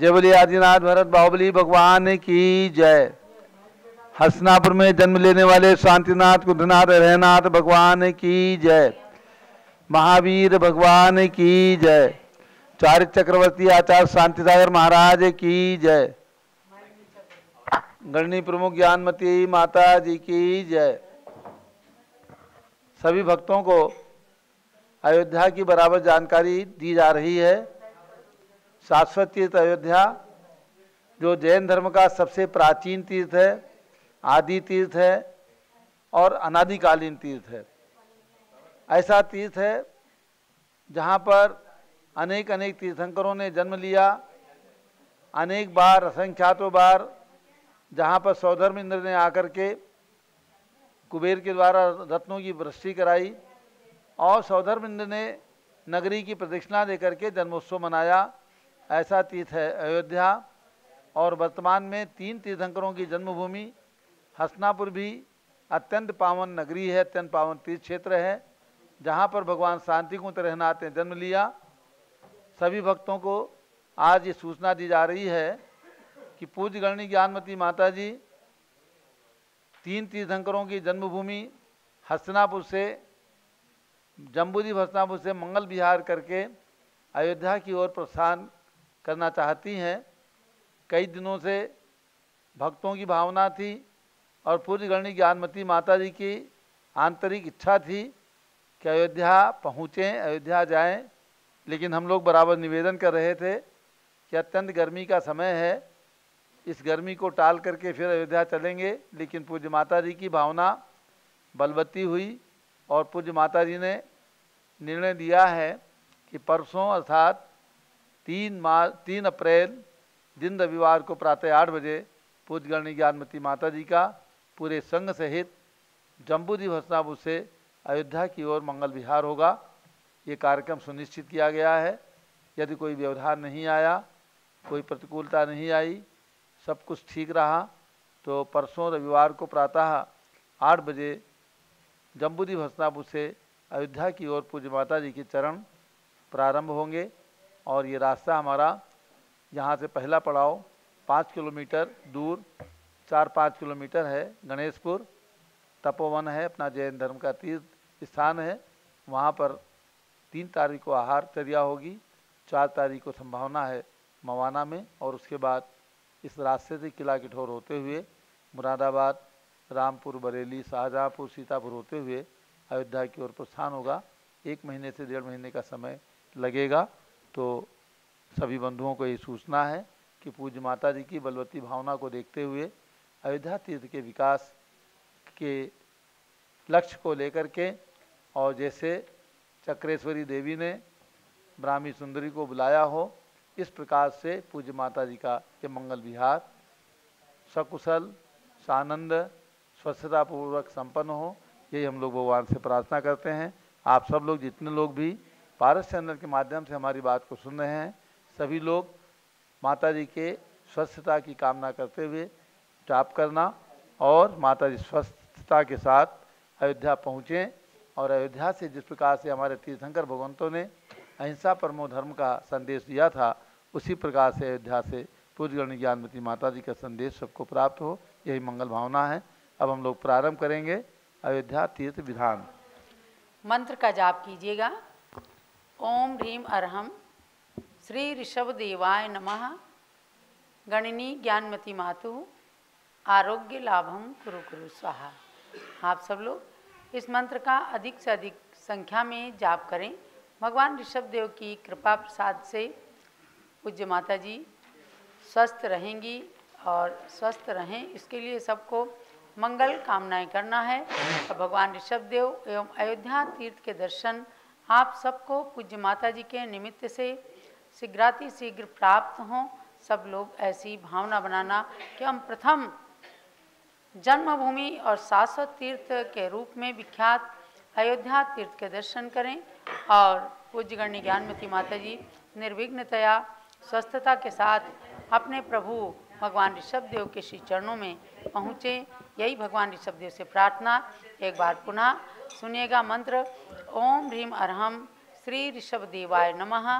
जय बोले आदिनाथ भरत बाहुबली भगवान की जय। हसनापुर में जन्म लेने वाले शांतिनाथ कुंडनाथ रहनाथ भगवान की जय। महावीर भगवान की जय। चारित्र चक्रवर्ती आचार्य शांतिसागर महाराज की जय। गणनी प्रमुख ज्ञानमती माता जी की जय। सभी भक्तों को अयोध्या की बराबर जानकारी दी जा रही है। शाश्वत तीर्थ अयोध्या जो जैन धर्म का सबसे प्राचीन तीर्थ है, आदि तीर्थ है और अनादिकालीन तीर्थ है। ऐसा तीर्थ है जहाँ पर अनेक अनेक तीर्थंकरों ने जन्म लिया। अनेक बार, असंख्यातों बार जहाँ पर सौधर्म इंद्र ने आकर के कुबेर के द्वारा रत्नों की वृष्टि कराई और सौधर्म इंद्र ने नगरी की प्रदक्षिणा देकर के जन्मोत्सव मनाया। ऐसा तीर्थ है अयोध्या। और वर्तमान में 3 तीर्थंकरों की जन्मभूमि हसनापुर भी अत्यंत पावन नगरी है, अत्यंत पावन तीर्थ क्षेत्र है जहाँ पर भगवान शांति कुंज रहनाथ ने जन्म लिया। सभी भक्तों को आज ये सूचना दी जा रही है कि पूज्य गणनी ज्ञानमती माता जी 3 तीर्थंकरों की जन्मभूमि हसनापुर से, जम्बूद्वीप हसनापुर से मंगल विहार करके अयोध्या की ओर प्रस्थान करना चाहती हैं। कई दिनों से भक्तों की भावना थी और पूज्य गणनी ज्ञानमती माता जी की आंतरिक इच्छा थी कि अयोध्या पहुँचें, अयोध्या जाएं। लेकिन हम लोग बराबर निवेदन कर रहे थे कि अत्यंत गर्मी का समय है, इस गर्मी को टाल करके फिर अयोध्या चलेंगे। लेकिन पूज्य माता जी की भावना बलवती हुई और पूज्य माता जी ने निर्णय दिया है कि परसों अर्थात 3 अप्रैल दिन रविवार को प्रातः 8 बजे पूज्य गणनी ज्ञानमती माता जी का पूरे संघ सहित जम्बूद्वीप हसनापुर से अयोध्या की ओर मंगल विहार होगा। ये कार्यक्रम सुनिश्चित किया गया है। यदि कोई व्यवधान नहीं आया, कोई प्रतिकूलता नहीं आई, सब कुछ ठीक रहा तो परसों रविवार को प्रातः 8 बजे जम्बूद्वीप हसनापुर से अयोध्या की ओर पूज्य माता जी के चरण प्रारंभ होंगे। और ये रास्ता हमारा यहाँ से पहला पड़ाव 5 किलोमीटर दूर 4-5 किलोमीटर है। गणेशपुर तपोवन है, अपना जैन धर्म का तीर्थ स्थान है। वहाँ पर 3 तारीख को आहार चर्या होगी, 4 तारीख को संभावना है मवाना में, और उसके बाद इस रास्ते से किला किठौर होते हुए मुरादाबाद, रामपुर, बरेली, शाहजहाँपुर, सीतापुर होते हुए अयोध्या की ओर प्रस्थान होगा। 1 महीने से 1.5 महीने का समय लगेगा। तो सभी बंधुओं को ये सूचना है कि पूज्य माता जी की बलवती भावना को देखते हुए अयोध्या तीर्थ के विकास के लक्ष्य को लेकर के, और जैसे चक्रेश्वरी देवी ने ब्राह्मी सुंदरी को बुलाया हो, इस प्रकार से पूज्य माता जी का ये मंगल विहार सकुशल, सानंद, स्वच्छतापूर्वक संपन्न हो, यही हम लोग भगवान से प्रार्थना करते हैं। आप सब लोग, जितने लोग भी पारस चैनल के माध्यम से हमारी बात को सुन रहे हैं, सभी लोग माता जी के स्वस्थता की कामना करते हुए जाप करना और माता जी स्वस्थता के साथ अयोध्या पहुँचें। और अयोध्या से जिस प्रकार से हमारे तीर्थंकर भगवंतों ने अहिंसा परमो धर्म का संदेश दिया था, उसी प्रकार से अयोध्या से पूज्य गणनी ज्ञानमती माता जी का संदेश सबको प्राप्त हो, यही मंगल भावना है। अब हम लोग प्रारंभ करेंगे अयोध्या तीर्थ विधान। मंत्र का जाप कीजिएगा। ओम ह्रीम अरहम श्री ऋषभ देवाय नमः। गणनी ज्ञानमती मातु आरोग्य लाभम कुरु कुरु स्वाहा। आप सब लोग इस मंत्र का अधिक से अधिक संख्या में जाप करें। भगवान ऋषभ देव की कृपा प्रसाद से पूज्य माता जी स्वस्थ रहेंगी और स्वस्थ रहें, इसके लिए सबको मंगल कामनाएं करना है। और भगवान ऋषभ देव एवं अयोध्या तीर्थ के दर्शन आप सबको पूज्य माता जी के निमित्त से शीघ्रातिशीघ्र प्राप्त हों। सब लोग ऐसी भावना बनाना कि हम प्रथम जन्मभूमि और शाश्वत तीर्थ के रूप में विख्यात अयोध्या तीर्थ के दर्शन करें और पूज्य गणनी ज्ञानमती माता जी निर्विघ्नतया स्वस्थता के साथ अपने प्रभु भगवान ऋषभ देव के श्री चरणों में पहुँचे, यही भगवान ऋषभ देव से प्रार्थना। एक बार पुनः सुनिएगा मंत्र। ओम ह्रीम अरहम श्री ऋषभ देवाय नमः।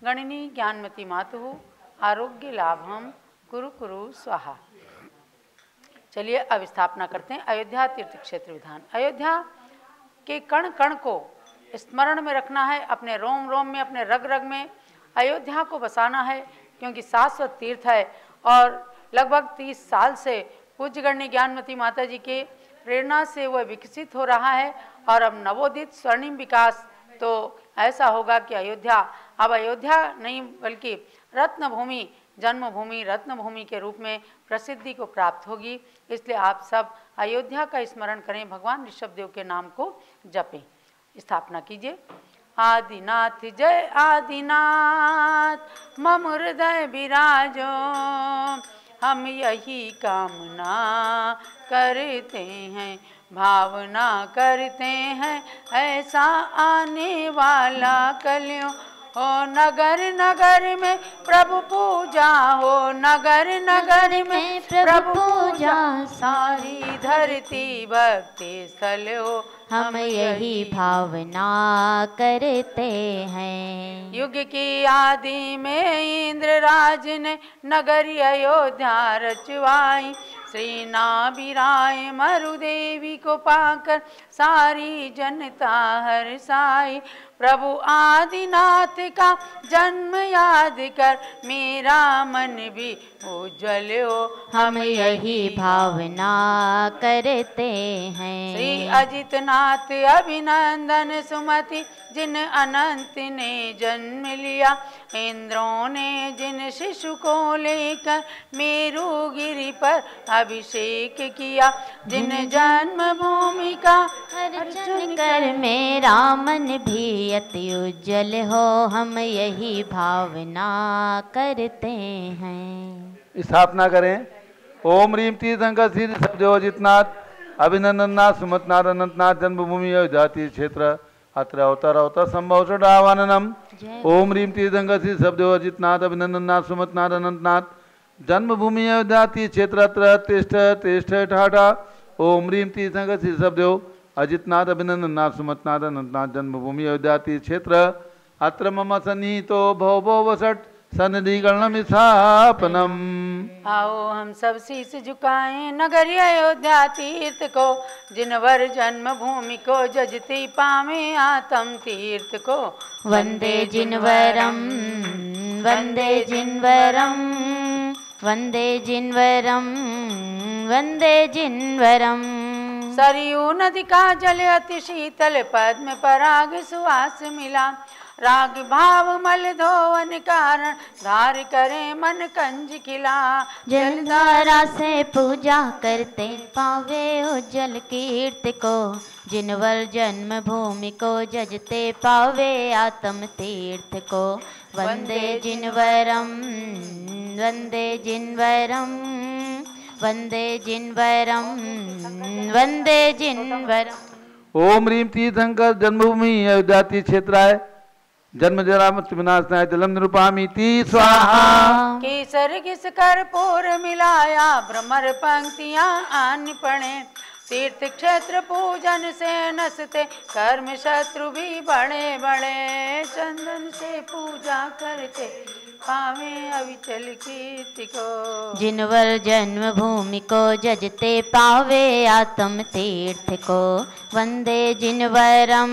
गणनी ज्ञानमती मातु आरोग्य लाभम कुरु कुरु स्वाहा। चलिए अब स्थापना करते हैं अयोध्या तीर्थ क्षेत्र विधान। अयोध्या के कण कण को स्मरण में रखना है, अपने रोम रोम में, अपने रग रग में अयोध्या को बसाना है, क्योंकि शाश्वत तीर्थ है और लगभग 30 साल से पूज्य गण्य ज्ञानमती माता जी के प्रेरणा से वह विकसित हो रहा है। और अब नवोदित स्वर्णिम विकास तो ऐसा होगा कि अयोध्या अब अयोध्या नहीं बल्कि रत्न भूमि, जन्मभूमि, रत्न भूमि के रूप में प्रसिद्धि को प्राप्त होगी। इसलिए आप सब अयोध्या का स्मरण करें, भगवान ऋषभदेव के नाम को जपें। स्थापना कीजिए। आदिनाथ जय आदिनाथ मम हृदय विराजो, हम यही कामना करते हैं, भावना करते हैं ऐसा आने वाला कलयुग हो। नगर नगर में प्रभु पूजा हो, नगर नगर में प्रभु पूजा, सारी धरती भक्ति स्थल हो, हम यही भावना करते हैं। युग की आदि में इंद्र राज ने नगरी अयोध्या रचवाई, श्री नाभिराय मरुदेवी को पाकर सारी जनता हर्षाई। प्रभु आदिनाथ का जन्म याद कर मेरा मन भी उज्जवल हो, हम यही भावना करते हैं। श्री अजितनाथ अभिनंदन सुमति जिन अनंत ने जन्म लिया, इंद्रों ने जिन शिशु को लेकर मेरुगिरि पर अभिषेक किया, जिन जन्मभूमि का अर्चन कर मेरा मन भी अति उज्जवल हो, हम यही भावना करते हैं। स्थापना करें। ओम ह्रीम तीर्थंकर श्री ऋषभदेव अजितनाथ अभिनंदननाथ सुमतनाथ अनंतनाथ जन्मभूमि अयोध्या तीर्थ क्षेत्र अत्र अवतर अवतर संभव षडावाननम। ओम ह्रीम तीर्थंकर श्री ऋषभदेव अजितनाथ अभिनंदननाथ सुमतनाथ अनंतनाथ जन्मभूमि अयोध्या तीर्थ क्षेत्र अत्र तिष्ठ तिष्ठ ठाठा। ओम ह्रीम तीर्थंकर श्री ऋषभदेव अजितनाथ अभिनंदननाथ सुमतनाथ अनंतनाथ जन्मभूमि अयोध्या तीर्थ क्षेत्र अत्र मम सन्निहितो भव भव वसट सन्निधि गणम स्थापनम। आओ हम सब शीश झुकाएं नगरी अयोध्या तीर्थ को, जिनवर जन्मभूमि को जजती पावे आत्म तीर्थ को। वंदे जिनवरम वंदे जिनवरम वंदे जिनवरम वंदे जिनवरम। सरयू नदी का जल अति शीतल, पद्म पराग सुवास मिला, राग भाव मल धोवन कारण धार करे मन कंज खिला। जलधारा से पूजा करते पावे उज्जवल कीर्ति को, जिनवर जन्म भूमि को जजते पावे आत्म तीर्थ को। वंदे जिनवरम वंदे जिनवरम वंदे जिनवरम वंदे जिनवरम। ओम ह्रीम तीर्थंकर जन्मभूमि अयोध्या तीर्थ क्षेत्राय जन्म जरा मृत्यु विनाशनाय जलम निरूपामीति स्वाहा। केसर घिस कर्पूर मिलाया भ्रमर पंक्तियां आन पड़े, तीर्थ क्षेत्र पूजन से नसते कर्म शत्रु भी बड़े बड़े। चंदन से पूजा करते पावे अविचल कीर्ति को, जिनवर जन्म भूमि को जजते पावे आत्म तीर्थ को। वंदे जिनवरम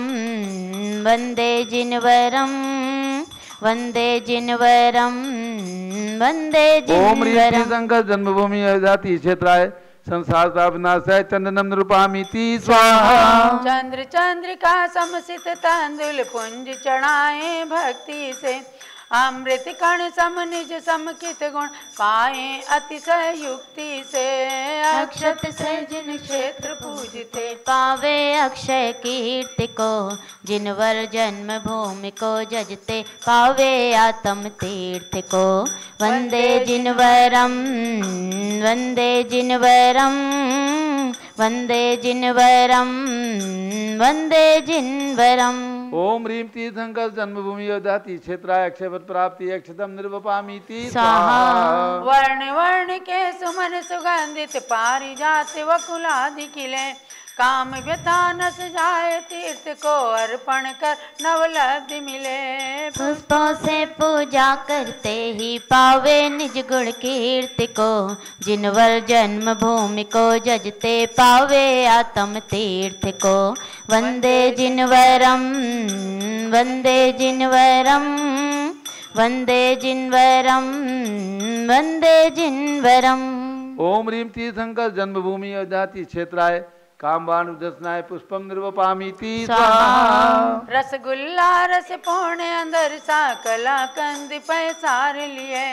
वंदे जिनवरम वंदे जिनवरम वंदे ओम ह्रीम जिनवरम। तीर्थंकर जन्मभूमि अयोध्या तीर्थ क्षेत्राय संसार का विनाशाय चंदनम निरूपामीति स्वाहा। चंद्र चंद्रिका समसित तंदुल पुंज चढ़ाए भक्ति से, अमृत कण सम निज समकित गुण पाए अतिशय युक्ति से। अक्षत से जिन क्षेत्र पूजते पावे अक्षय कीर्ति को, जिनवर जन्म भूमि को जजते पावे आत्म तीर्थ को। वंदे जिनवरम वंदे जिनवरम वंदे जिनवरम वंदे जिनवरम। ओम ह्रीम तीर्थंकर जन्मभूमि अयोध्या तीर्थ क्षेत्राय अक्षयवत प्राप्ति अक्षतम निर्वपामीति स्वाहा। वर्ण वर्ण के सुमन सुगंधित पारिजात वकुलादि खिले, काम व्यथा नस जाए तीर्थ को अर्पण कर नवलब्धि मिले। पुष्पों से पूजा करते ही पावे निज गुण कीर्ति को, जिनवर जन्म भूमि को जजते पावे आत्म तीर्थ को। वंदे जिनवरम वंदे जिनवरम वंदे जिनवरम वंदे जिनवरम। ओम ह्रीं तीर्थंकर जन्मभूमि अयोध्याति क्षेत्राय कामवान उदसनाय पुष्पम निर्वपामीति स्वाहा। रसगुल्ला रस पूर्ण अंदर सा कला कंद पैसार लिए,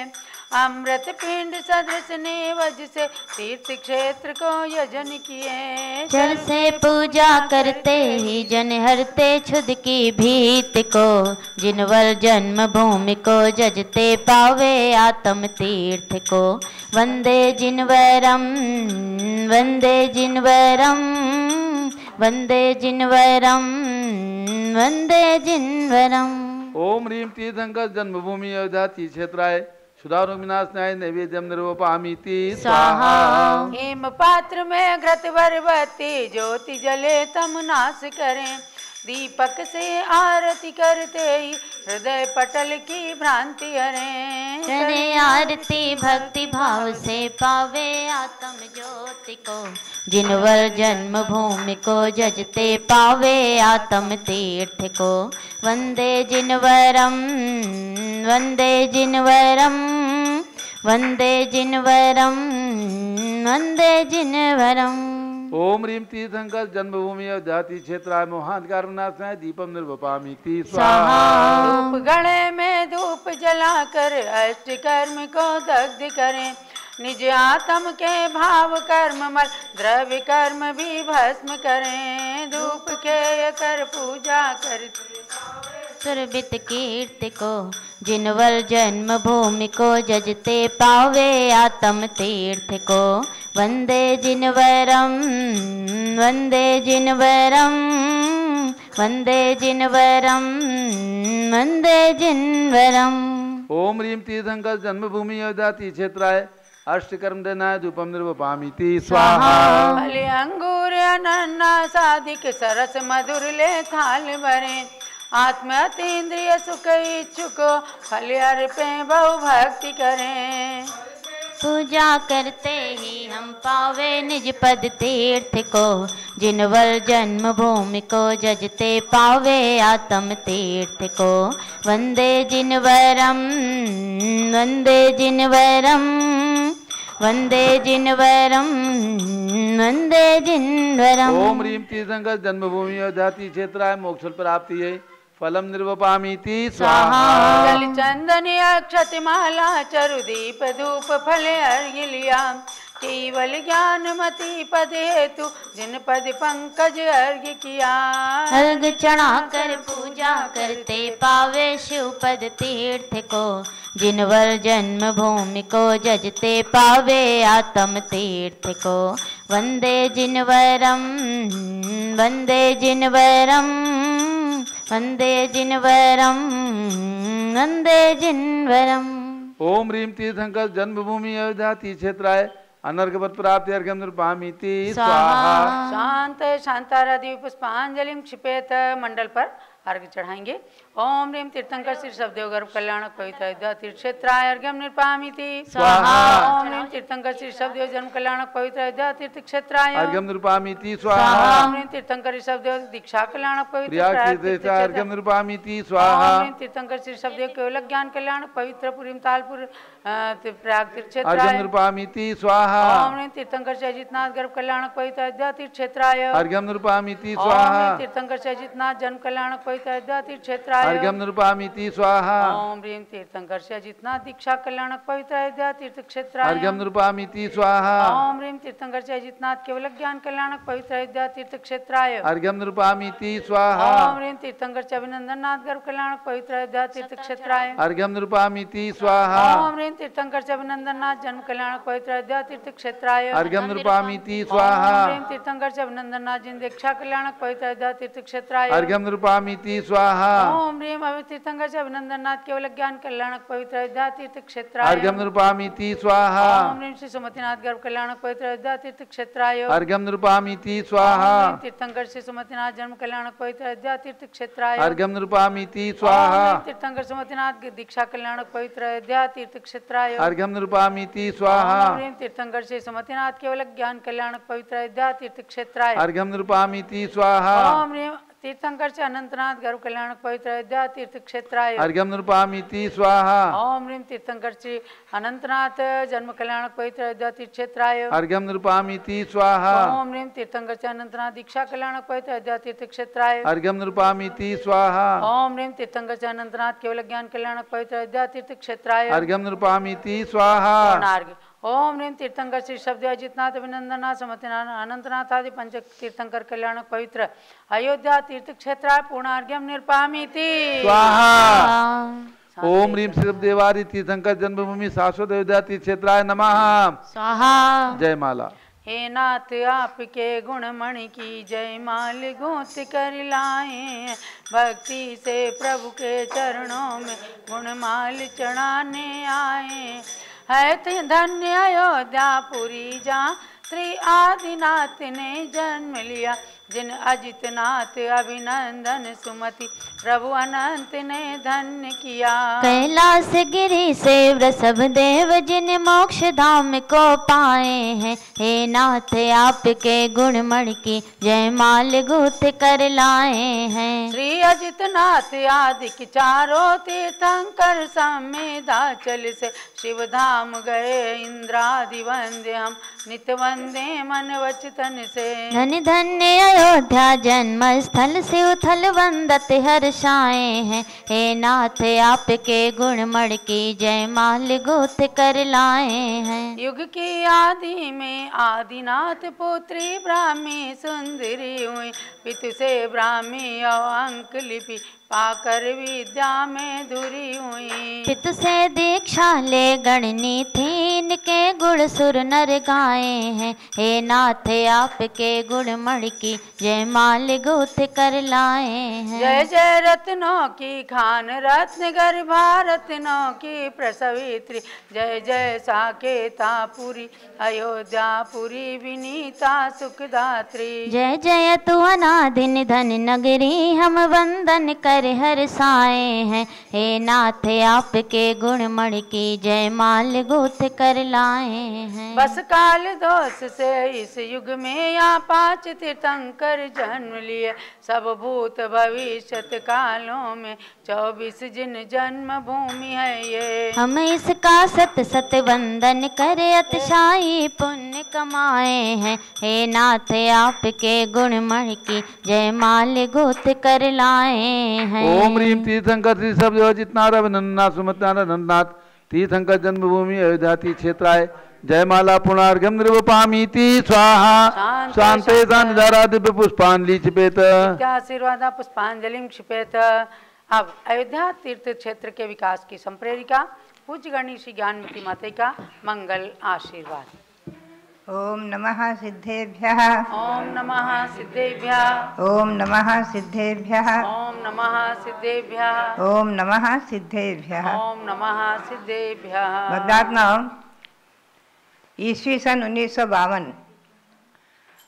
अमृत पिंड सदृश ने वज से तीर्थ क्षेत्र को यजन किए। जल से पूजा करते ही जन हरते क्षुद की भीत को, जिनवर जन्म भूमि को जजते पावे आत्म तीर्थ को। वंदे जिनवरम वंदे जिनवरम वंदे जिनवरम वंदे जिनवरम। ओम ह्रीं तीर्थंकर जन्मभूमि अयोध्याति क्षेत्राय सुधारो विनाशनाय नैवेद्यम निर्वपामीति स्वाहा। हेम पात्र में घृत भरबत्ती ज्योति जले तम नाश करें, दीपक से आरती करते ही हृदय पटल की भ्रांति हरें। करे आरती भक्ति भाव से पावे आत्म ज्योति को, जिनवर जन्म भूमि को जजते पावे आत्म तीर्थ को। वंदे जिनवरम वंदे जिनवरम वंदे जिनवरम वंदे जिनवरम। ओम ह्रीं तीर्थंकर जन्मभूमि अयोध्याति क्षेत्राय मोहांधकार विनाशनाय दीपम निर्वपामीति स्वाहा। धूप गणे में धूप जलाकर अष्ट कर्म को दग्ध करें, निज आत्म के भाव कर्म मल द्रव्य कर्म भी भस्म करें। धूप के कर पूजा कर सुरभित कीर्ति को, जिनवर जन्म भूमि को जजते पावे आत्म तीर्थ को। वंदे जिनवरम वंदे जिनवरम वंदे जिनवरम वंदे जिनवरम। ओम ह्रीं तीर्थंकर जन्मभूमि अयोध्याति क्षेत्राय अष्टकर्म देनाय धूपम निर्वपामीति स्वाहा। फल अंगूर अनन्नास साधिक सरस मधुर ले थाल भरे, आत्म अतीन्द्रिय सुख इच्छुको फल अर्पे बहु भक्ति करें। पूजा करते ही हम पावे निज पद तीर्थ को, जिनवर जन्म भूमि को जजते पावे आत्म तीर्थ को। वंदे जिनवरम वंदे जिनवरम वंदे जिनवरम वंदे जिनवरम। ओम ह्रीं तीर्थंकर जन्मभूमि अयोध्याति क्षेत्राय मोक्ष प्राप्ति है फलम निर्वपामीति स्वाहा। जल चंदन अक्षत माला चरु दीप धूप फल अर्घ्य लिया, केवल ज्ञान मति पद हेतु जिन पद पंकज अर्घ्य किया। अर्घ चढ़ा कर पूजा करते पावे शिव पद तीर्थ को, जिनवर जन्म भूमि को जजते पावे आत्म तीर्थ को। वंदे जिनवरम वंदे जिनवरम वंदे जिनवरम वंदे जिनवरम। ओम ह्रीं तीर्थंकर जन्मभूमि अयोध्याति क्षेत्राय अनर्घवत प्राप्ति अर्घ्यम निर्वपामीति स्वाहा। शांत शांतारादि पुष्पांजलिम क्षिपेत मंडल पर अर्घ्य चढ़ाएंगे। ओम ह्रीं तीर्थंकर श्री शब्देव गर्भ कल्याणक पवित्र अयोध्या तीर्थ क्षेत्राय अर्घ्यम निर्वपामीति स्वाहा। ओम ह्रीं तीर्थंकर श्री शब्देव जन्म कल्याणक पवित्र अयोध्या तीर्थ क्षेत्राय अर्घ्यम निर्वपामीति स्वाहा। ओम ह्रीं तीर्थंकर शब्देव दीक्षा कल्याणक पवित्र प्रयाग तीर्थ अर्घ्यम निर्वपामीति स्वाहा। ओम ह्रीं तीर्थंकर श्री शब्देव केवल ज्ञान कल्याणक पवित्र पुरीम तालपुर प्रयाग तीर्थ अर्घ्यम क्षेत्राय निर्वपामीति स्वाहा। ओम ह्रीं तीर्थंकर श्री अजितनाथ गर्भ कल्याणक पवित्र अयोध्या तीर्थ क्षेत्राय अर्घ्यम निर्वपामीति ओम स्वाहा। ह्रीं तीर्थंकर श्री अजितनाथ जन्म कल्याणक पवित्र अयोध्या तीर्थ क्षेत्राय अर्घ्यम निर्वपामीति स्वाहा। ओम ह्रीं तीर्थंकर श्री अजितनाथ दीक्षा कल्याणक पवित्र अयोध्या तीर्थ क्षेत्राय अर्घ्यम निर्वपामीति स्वाहा। ओम ह्रीं तीर्थंकर श्री अजितनाथ केवल ज्ञान कल्याणक पवित्र अयोध्या तीर्थ क्षेत्राय अर्घ्यम निर्वपामीति स्वाहा। ओम ह्रीं तीर्थंकर श्री अभिनंदन नाथ गर्भ कल्याणक पवित्र अयोध्या तीर्थ क्षेत्राय अर्घ्यम निर्वपामीति स्वाहा। ओम ह्रीं तीर्थंकर श्री अभिनंदन नाथ जन्म कल्याणक पवित्र अयोध्या तीर्थ क्षेत्राय अर्घ्यम निर्वपामीति स्वाहा। ओम ह्रीं तीर्थंकर श्री अभिनंदन नाथ जिन दीक्षा कल्याणक पवित्र अयोध्या तीर्थ क्षेत्राय अर्घ्यम निर्वपामीति नृपामीति स्वाहा। ओम ह्रीम अवितीर्थंकर से अभिनंदननाथ केवल ज्ञान कल्याणक पवित्र अयोध्या तीर्थ क्षेत्राय। अर्घ्यम नृपामीति स्वाहा। ओम ह्रीम श्री सुमतिनाथ गर्भ कल्याणक पवित्र अयोध्या तीर्थ क्षेत्राय। अर्घ्यम नृपामीति स्वाहा। ओम तीर्थंकर श्री सुमतिनाथ जन्म कल्याणक पवित्र अयोध्या तीर्थ क्षेत्राय। अर्घ्यम नृपामीति स्वाहा। ओम तीर्थंकर सुमतिनाथ दीक्षा कल्याणक पवित्र अयोध्या तीर्थ क्षेत्राय। अर्घ्यम नृपामीति स्वाहा। ओम ह्रीम तीर्थंकर श्री सुमतिनाथ केवल ज्ञान कल्याणक पवित्र अयोध्या तीर्थ क्षेत्राय। अर्घ्यम नृपामीति स्वाहा। ओम ह्रीम तीर्थंकर से अनंतनाथ गर्भ कल्याणक पवित्र अयोध्या तीर्थ क्षेत्राय। अर्घ्यम नृपामीति स्वाहा। ओम ह्रीम तीर्थंकर श्री अनंतनाथ जन्म कल्याणक पवित्र अयोध्या तीर्थ क्षेत्राय। अर्घ्यम नृपामीति स्वाहा। ओम ह्रीम तीर्थंकर से अनंतनाथ दीक्षा कल्याणक पवित्र अयोध्या तीर्थ क्षेत्राय। अर्घ्यम नृपामीति स्वाहा। ओम ह्रीम तीर्थंकर से अनंतनाथ केवल ज्ञान कल्याणक पवित्र अयोध्या तीर्थ क्षेत्राय। अर्घ्यम नृपामीति स्वाहा। ओम ह्रीम तीर्थंकर श्री शब्द अजितनाथ अभिनंदनाथ समतिनाथ अनंतनाथ आदि पंच तीर्थंकर कल्याणक पवित्र अयोध्या तीर्थ क्षेत्राय पूर्णार्घ्यम निर्पामीति स्वाहा। ओम ह्रीम श्री देवारी तीर्थंकर जन्मभूमि शाश्वत अयोध्या तीर्थ क्षेत्राय नमः स्वाहा। जय माला। हे नाथ आपके गुणमणि की जय माल गूंथ कर लाए। भक्ति से प्रभु के चरणों में गुणमाल चढ़ाने आए। है धन्य अयोध्यापुरी जहाँ श्री आदिनाथ ने जन्म लिया। जिन अजितनाथ अभिनंदन सुमति प्रभु अनंत ने धन्य किया। कैलाश गिरी से वृषभ देव जिन मोक्ष धाम को पाए हैं। हे नाथ आपके गुणमणि की जय माल गूंथ कर लाए हैं। श्री अजितनाथ आदि की चारों तीर्थंकर समेधाचल से शिव धाम गए। इंद्रादि वंदे हम नित्य वंदे मन वचन से। धन्य धन्य अयोध्या जन्म स्थल से उथल वंदत हर्षाए हैं। हे नाथ आपके गुणमणि की जय माल गूंथ कर लाए हैं। युग की आदि में आदिनाथ पुत्री ब्राह्मी सुंदरी हुई। पितु से ब्राह्मी अंक लिपि पाकर विद्या में धुरी हुई। पितु से दीक्षा ले गणनी थी इनके गुण सुर नर गाए हैं। हे नाथ आपके गुणमणि की जय माल गूंथ कर लाए हैं। जय जय रत्नों की खान रत्न गर्भा रत्नों की प्रसवित्री। जय जय साकेतापुरी अयोध्यापुरी विनीता सुखदात्री। जय जय तू अनादि निधन नगरी हम वंदन कर हर्षाए हैं। हे नाथ आपके गुणमणि की जय माल गूंथ कर लाए हैं। बस काल दोष से इस युग में यहाँ 5 तीर्थंकर जन्म लिए। सब भूत भविष्यत कालों में 24 जिन जन्म भूमि है ये। हम इसका सत सत वंदन करे अतिशाई पुण्य कमाए हैं। हे नाथ आपके गुणमणि की जय माल गूंथ कर लाए हैं। ओम ह्रीम तीर्थंकर श्री शब्द अजितनाथ अभिनंदनाथ सुमतिनाथ अनंतनाथ तीर्थंकर जन्मभूमि अयोध्या तीर्थ क्षेत्राय जय माला पुनर्गम निर्वपामीति स्वाहा। शांते दारा दिव्य पुष्पांजलि क्षिपेत। आशीर्वाद पुष्पांजलि क्षिपेत। अब अयोध्या तीर्थ क्षेत्र के विकास की संप्रेरिका पूज्य गणेश श्री ज्ञानमती माता का मंगल आशीर्वाद। ओम नमः सिद्धेभ्यः। ओम नमः सिद्धेभ्यः। ओम नमः सिद्धेभ्यः। ओम नमः सिद्धेभ्यः। ओम नमः सिद्धेभ्यः। ओम नमः सिद्धेभ्यः। भद्रात्मा ईस्वी सन 1952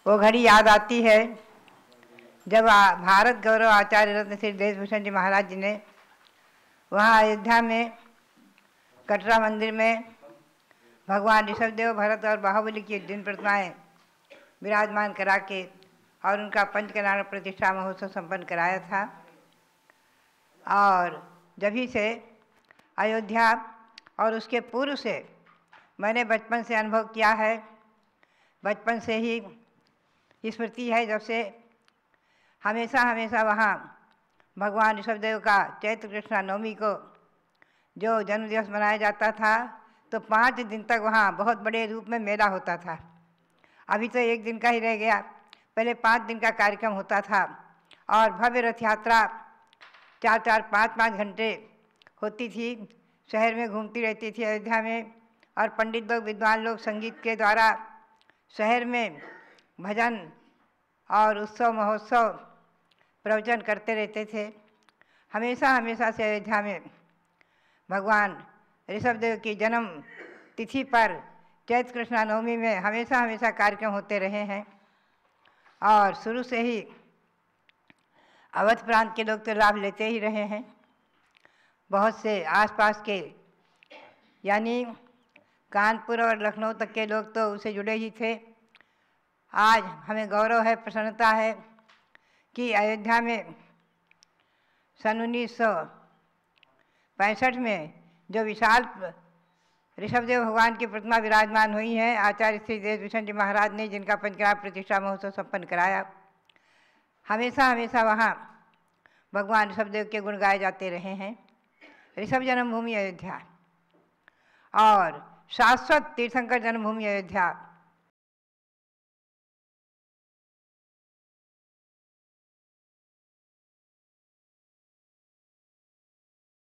वो घड़ी याद आती है जब भारत गौरव आचार्य रत्न श्री देशभूषण जी महाराज जी ने वहाँ अयोध्या में कटरा मंदिर में भगवान ऋषभदेव भरत और बाहुबली की दिन प्रतिमाएँ विराजमान करा के और उनका पंचकल्याण प्रतिष्ठा महोत्सव संपन्न कराया था। और जभी से अयोध्या और उसके पूर्व से मैंने बचपन से अनुभव किया है। बचपन से ही स्मृति है जब से हमेशा हमेशा वहाँ भगवान ऋषभदेव का चैत्र कृष्णा नवमी को जो जन्मदिवस मनाया जाता था तो 5 दिन तक वहाँ बहुत बड़े रूप में मेला होता था। अभी तो 1 दिन का ही रह गया, पहले 5 दिन का कार्यक्रम होता था और भव्य रथ यात्रा 4-4, 5-5 घंटे होती थी। शहर में घूमती रहती थी अयोध्या में और पंडित लोग विद्वान लोग संगीत के द्वारा शहर में भजन और उत्सव महोत्सव प्रवचन करते रहते थे। हमेशा हमेशा से अयोध्या में भगवान ऋषभदेव की जन्म तिथि पर चैत्र कृष्णा नवमी में हमेशा हमेशा कार्यक्रम होते रहे हैं। और शुरू से ही अवध प्रांत के लोग तो लाभ लेते ही रहे हैं। बहुत से आसपास के यानी कानपुर और लखनऊ तक के लोग तो उससे जुड़े ही थे। आज हमें गौरव है, प्रसन्नता है कि अयोध्या में सन 1965 में जो विशाल ऋषभदेव भगवान की प्रतिमा विराजमान हुई है, आचार्य श्री देशभूषण जी महाराज ने जिनका पंचग्राम प्रतिष्ठा महोत्सव संपन्न कराया, हमेशा हमेशा वहाँ भगवान ऋषभदेव के गुण गाए जाते रहे हैं। ऋषभ जन्मभूमि अयोध्या और शाश्वत तीर्थंकर जन्मभूमि अयोध्या